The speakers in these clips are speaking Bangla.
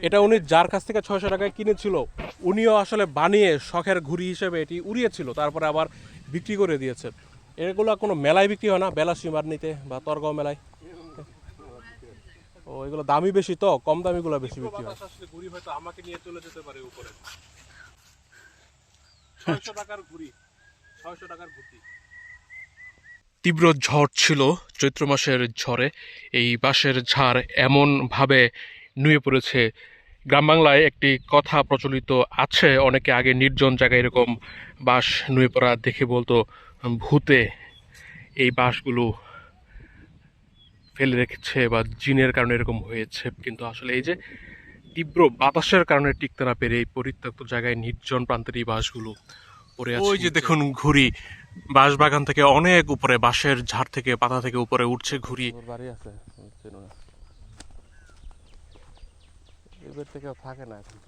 এটা উনি যার কাছ থেকে 600 টাকায় কিনেছিল উনিও আসলে বানিয়ে শখের ঘুড়ি হিসেবে এটি উড়িয়েছিল, তারপরে আবার বিক্রি করে দিয়েছে। এগুলো কোনো মেলায় বিক্রি হয় না, বেলাসি মার্নিতে বা তরগাঁও মেলায়। ও এগুলো দামি বেশি, তো কম দামিগুলো বেশি বিক্রি হয়। আসলে ঘুড়ি হয়তো আমাকে নিয়ে চলে যেতে পারে উপরে। 600 টাকার ঘুড়ি, 600 টাকার ঘুড়ি। তীব্র ঝড় ছিল চৈত্র মাসের ঝড়ে এই বাঁশের ঝাড় এমন ভাবে নুয়ে পড়েছে। গ্রাম বাংলায় একটি কথা প্রচলিত আছে, অনেকে আগে নির্জন জায়গায় এরকম বাঁশ নুয়ে পড়া দেখে বলতো ভূতে এই বাঁশগুলো ফেলে রেখেছে বা জিনের কারণে এরকম হয়েছে। কিন্তু আসলে এই যে তীব্র বাতাসের কারণে টিকতে না পেরে এই পরিত্যক্ত জায়গায় নির্জন প্রান্তের এই বাঁশগুলো পড়ে আছে। ওই যে দেখুন ঘুড়ি, বাঁশ বাগান থেকে অনেক উপরে, বাঁশের ঝাড় থেকে পাতা থেকে উপরে উঠছে ঘুড়ি। বাড়ি আছে এবার থেকে থাকে না এখন।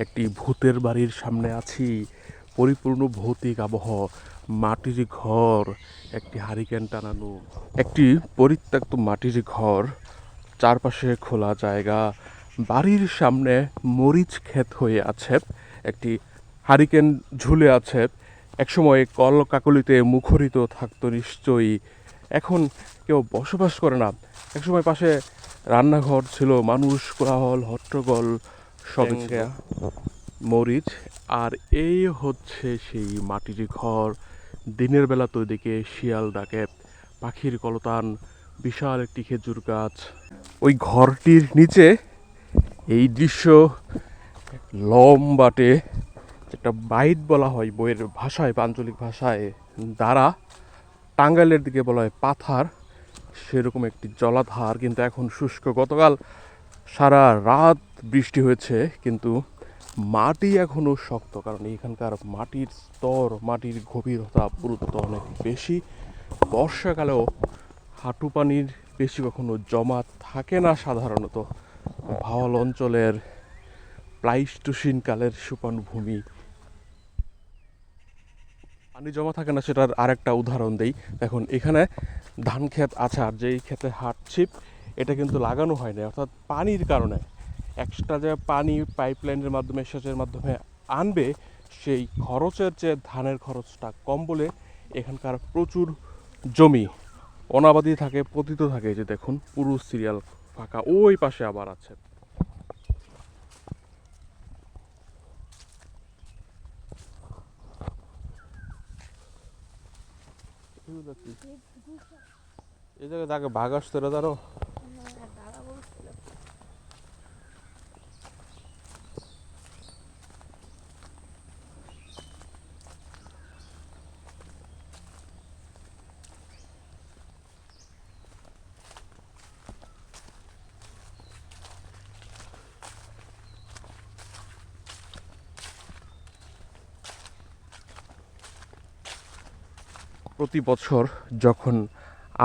একটি ভূতের বাড়ির সামনে আছি, পরিপূর্ণ ভৌতিক আবহ, মাটির ঘর, একটি হারিকেন টানানো, একটি পরিত্যক্ত মাটির ঘর, চারপাশে খোলা জায়গা, বাড়ির সামনে মরিচ ক্ষেত হয়ে আছে, একটি হারিকেন ঝুলে আছে। একসময় কল কাকলিতে মুখরিত থাকতো নিশ্চয়ই, এখন কেউ বসবাস করে না। একসময় পাশে রান্নাঘর ছিল, মানুষ, কোলাহল, হট্টগোল, সব মরিচ। আর এই হচ্ছে সেই মাটির ঘর। দিনের বেলা তো এদিকে শিয়াল ডাকে, পাখির কলতান, বিশাল একটি খেজুর গাছ। ওই ঘরটির নিচে এই দৃশ্য লম্বাটে, যেটা বাইট বলা হয় বইয়ের ভাষায়, আঞ্চলিক ভাষায় দ্বারা, টাঙ্গাইলের দিকে বলা হয় পাথার, সেরকম একটি জলাধার, কিন্তু এখন শুষ্ক। গতকাল সারা রাত বৃষ্টি হয়েছে, কিন্তু মাটি এখনও শক্ত, কারণ এখানকার মাটির স্তর, মাটির গভীরতা, পুরুত্ব অনেক বেশি। বর্ষাকালেও হাঁটু পানির বেশি কখনো জমা থাকে না সাধারণত। ভাওয়াল অঞ্চলের প্লাইস্টোসিন কালের সুপানভূমি, পানি জমা থাকে না, সেটার আরেকটা উদাহরণ দেই। দেখুন এখানে ধান ক্ষেত আছে, আর যেই ক্ষেতে হাঁটছি এটা কিন্তু লাগানো হয় না, অর্থাৎ পানির কারণে এক্সট্রা যে পানি পাইপলাইনের মাধ্যমে, সেচের মাধ্যমে আনবে, সেই খরচের চেয়ে ধানের খরচটা কম বলে এখানকার প্রচুর জমি অনাবাদি থাকে, পতিত থাকে। এই যে দেখুন পুরো সিরিয়াল ফাঁকা, ওই পাশে আবার আছে। এই জায়গায় তাকে বাঘ আসতো, এরা জানো? প্রতি বছর যখন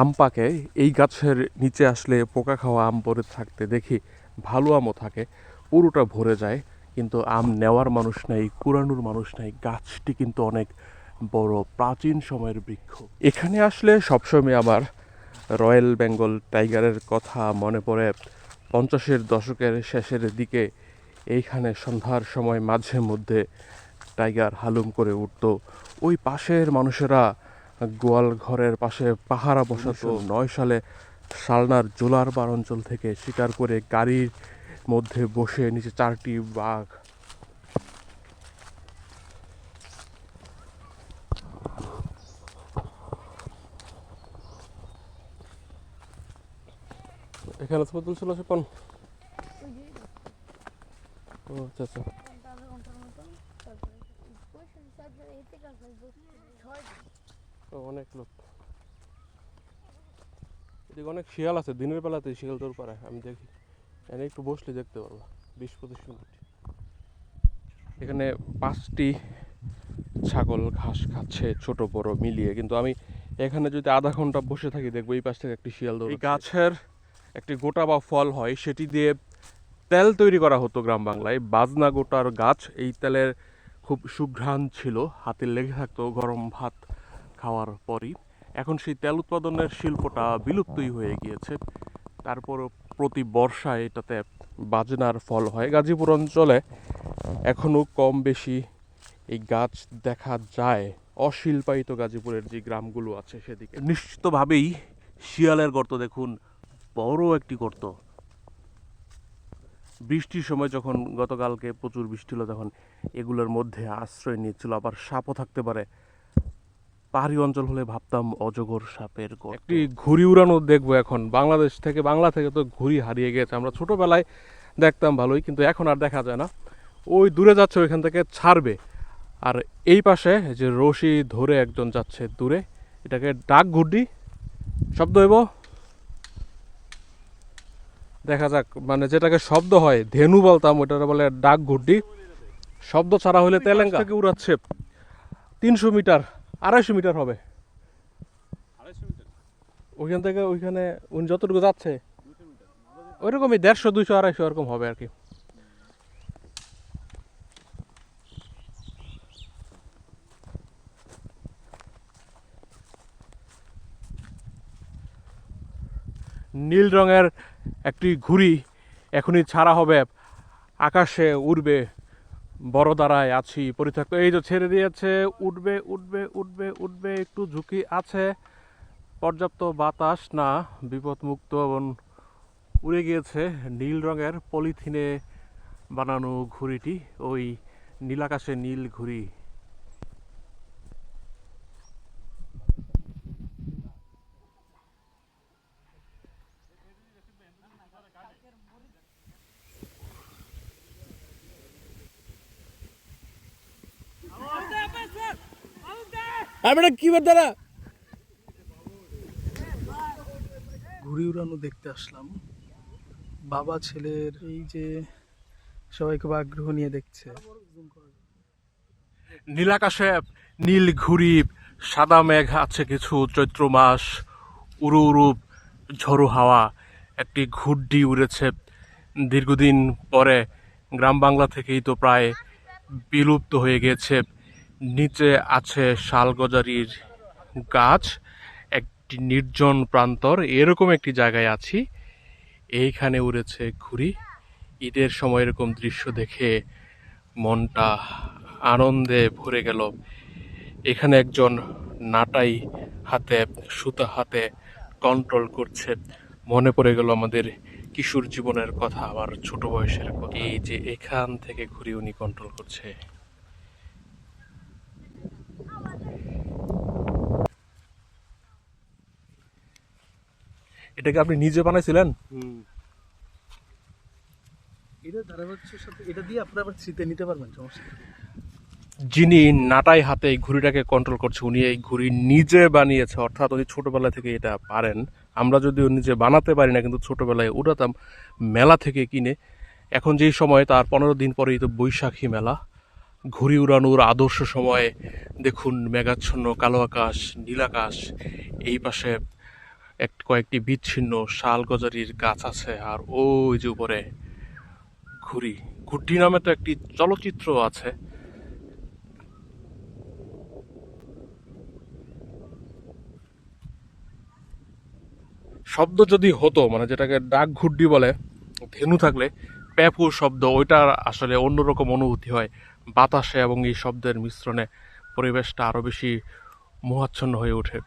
আম পাকে, এই গাছের নিচে আসলে পোকা খাওয়া আম পড়ে থাকতে দেখি, ভালো আমও থাকে, পুরোটা ভরে যায়, কিন্তু আম নেওয়ার মানুষ নাই, কুড়ানোর মানুষ নাই। গাছটি কিন্তু অনেক বড়, প্রাচীন সময়ের বৃক্ষ। এখানে আসলে সবসময় আমার রয়্যাল বেঙ্গল টাইগারের কথা মনে পড়ে। 50-এর দশকের শেষের দিকে এইখানে সন্ধ্যার সময় মাঝে মধ্যে টাইগার হালুম করে উঠত। ওই পাশের মানুষেরা গোয়াল ঘরের পাশে পাহারা বসাতো। 9 সালে শালনার জোলারবাড় অঞ্চল থেকে শিকার করে গাড়ির মধ্যে বসে নিচে 4টি বাঘ। এখানে ছবি তুলছিল সেপন। ও আচ্ছা আচ্ছা। অনেক লোক, এদিকে অনেক শিয়াল আছে, দিনের বেলাতে শিয়াল দৌড় পারে, আমি দেখি। এখানে একটু বসলে দেখতে পারবো, 20-25 মিনিট। এখানে 5টি ছাগল ঘাস খাচ্ছে, ছোট বড় মিলিয়ে, কিন্তু আমি এখানে যদি আধা ঘন্টা বসে থাকি দেখবো এই পাশ থেকে একটি শিয়াল দৌড়। এই গাছের একটি গোটা বা ফল হয়, সেটি দিয়ে তেল তৈরি করা হতো গ্রাম বাংলায়। বাজনা গোটার গাছ, এই তেলের খুব সুঘ্রাণ ছিল, হাতে লেগে থাকতো গরম ভাত খাওয়ার পরই। এখন সেই তেল উৎপাদনের শিল্পটা বিলুপ্তই হয়ে গিয়েছে। তারপরও প্রতি বর্ষায় এটাতে বাজনার ফল হয়। গাজীপুর অঞ্চলে এখনও কম বেশি এই গাছ দেখা যায়। অশিল্পায়িত গাজীপুরের যে গ্রামগুলো আছে সেদিকে নিশ্চিতভাবেই শিয়ালের গর্ত দেখুন, বড় একটি গর্ত। বৃষ্টির সময় যখন গতকালকে প্রচুর বৃষ্টি হলো তখন এগুলোর মধ্যে আশ্রয় নিয়েছিল। আবার সাপও থাকতে পারে। পাহাড়ি অঞ্চল হলে ভাবতাম অজগর সাপের গর্ত। একটি ঘুড়ি উড়ানো দেখবো এখন। বাংলা থেকে তো ঘুড়ি হারিয়ে গেছে। আমরা ছোটবেলায় দেখতাম ভালোই, কিন্তু এখন আর দেখা যায় না। ওই দূরে যাচ্ছে, ওইখান থেকে ছাড়বে। আর এই পাশে যে রশি ধরে একজন যাচ্ছে দূরে, এটাকে ডাক ঘুড্ডি শব্দ হইব, দেখা যাক। মানে যেটাকে শব্দ হয় ধেনু বলতাম, ওইটা বলে ডাক ঘুড্ডি। শব্দ ছাড়া হলে তেলেঙ্গা থেকে উড়াচ্ছে 300 মিটার 250 মিটার হবে ওইখান থেকে ওইখানে। উনি যতটুকু যাচ্ছে ওইরকমই 150, 200, 250 এরকম হবে আর কি। নীল রঙের একটি ঘুড়ি এখনই ছাড়া হবে, আকাশে উড়বে। বড় দাঁড়ায় আছি পরিত্যক্ত, এই যে ছেড়ে দিয়েছে, উঠবে উঠবে উঠবে উঠবে। একটু ঝুঁকি আছে, পর্যাপ্ত বাতাস না, বিপদমুক্ত এবং উড়ে গিয়েছে। নীল রঙের পলিথিনে বানানো ঘুড়িটি, ওই নীলাকাশে নীল ঘুড়ি। ঘুড়ি উড়ানো দেখতে আসলাম। বাবা ছেলের এই যে সবাই খুব আগ্রহ নিয়ে দেখছে। নীলাকাশে নীল ঘুড়ি, সাদা মেঘ আছে কিছু, চৈত্র মাস, উড়ু উড়ু ঝড়ো হাওয়া। একটি ঘুড্ডি উড়েছে দীর্ঘদিন পরে। গ্রাম বাংলা থেকেই তো প্রায় বিলুপ্ত হয়ে গেছে। নিচে আছে শালগজারির গাছ। একটি নির্জন প্রান্তর, এরকম একটি জায়গায় আছি। এইখানে উড়েছে ঘুড়ি। ঈদের সময় এরকম দৃশ্য দেখে মনটা আনন্দে ভরে গেল। এখানে একজন নাটাই হাতে, সুতা হাতে কন্ট্রোল করছে। মনে পড়ে গেল আমাদের কিশোর জীবনের কথা, আমার ছোট বয়সের কথা। এই যে এখান থেকে ঘুড়ি উনি কন্ট্রোল করছে। এটাকে আপনি নিজে বানাইছিলেন? এটা ধারাবাহিকের সাথে এটা দিয়ে আপনারা আবার স্মৃতি নিতে পারবেন, সমস্যা নেই। যিনি নাটাই হাতে এই ঘুড়িটাকে কন্ট্রোল করছে, উনি এই ঘুড়ি নিজে বানিয়েছে, অর্থাৎ উনি ছোটবেলা থেকে এটা পারেন। আমরা যদিও নিজে বানাতে পারি না, কিন্তু ছোটবেলায় উড়াতাম মেলা থেকে কিনে। এখন যেই সময়, তার 15 দিন পরেই তো বৈশাখী মেলা। ঘুড়ি উড়ানোর আদর্শ সময় দেখুন, মেঘাচ্ছন্ন কালো আকাশ, নীলাকাশ। এই পাশে কয়েকটি বিচ্ছিন্ন শাল গজারির গাছ আছে, আর ওই যে উপরে ঘুড়ি। ঘুড়ি নামে তো একটি চলচ্চিত্র আছে। শব্দ যদি হতো, মানে যেটাকে ডাক ঘুড্ডি বলে, ধেনু থাকলে প্যাপু শব্দ, ওইটার আসলে অন্যরকম অনুভূতি হয় বাতাসে, এবং এই শব্দের মিশ্রণে পরিবেশটা আরো বেশি মোহাচ্ছন্ন হয়ে ওঠে।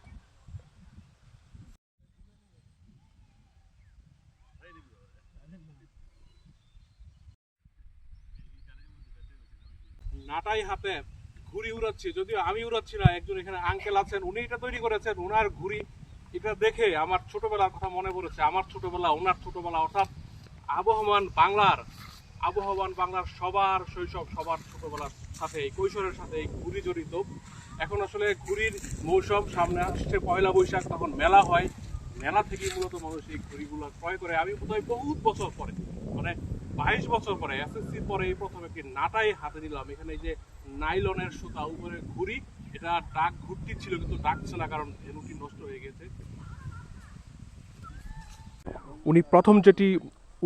নাটাই হাতে ঘুড়ি উড়াচ্ছি, যদিও আমি উড়াচ্ছি না, একজন এখানে আঙ্কেল আছেন, উনি এটা তৈরি করেছেন। ওনার ঘুড়ি, এটা দেখে আমার ছোটবেলার কথা মনে পড়েছে। আমার ছোটবেলা, ওনার ছোটবেলা, অর্থাৎ আবহমান বাংলার সবার শৈশব, সবার ছোটবেলার সাথে, এই কৈশোরের সাথে এই ঘুড়ি জড়িত। এখন আসলে ঘুড়ির মৌসুম, সামনে আসছে পয়লা বৈশাখ, তখন মেলা হয়। মেলা থেকেই মূলত মানুষ এই ঘুড়িগুলো ক্রয় করে। আমি বোধহয় বহুত বছর পরে, মানে 22 বছর পরে, এসএসসির পরে এই প্রথম একটি নাটাই হাতে নিলাম। এখানে এই যে নাইলনের সুতা, উপরে ঘুড়ি, এটা ডাক ঘুরতি ছিল, কিন্তু ডাকছে না কারণ ধেনুটি নষ্ট হয়ে গেছে। উনি প্রথম যেটি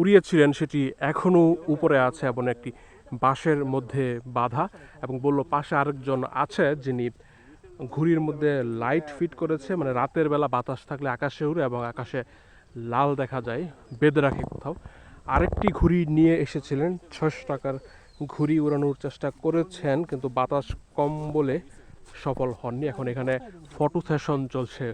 উড়িয়েছিলেন সেটি এখনো উপরে আছে, এবং একটি বাঁশের মধ্যে বাঁধা, এবং বলল পাশে আরেকজন আছে যিনি ঘুড়ির মধ্যে লাইট ফিট করেছে, মানে রাতের বেলা বাতাস থাকলে আকাশে উড়ে এবং আকাশে লাল দেখা যায়, বেঁধে রাখে কোথাও। আরেকটি ঘুড়ি নিয়ে এসেছিলেন, 600 টাকার ঘুড়ি উড়ানোর চেষ্টা করেছেন, কিন্তু বাতাস কম বলে সফল হননি। এখন এখানে ফটো সেশন চলছে।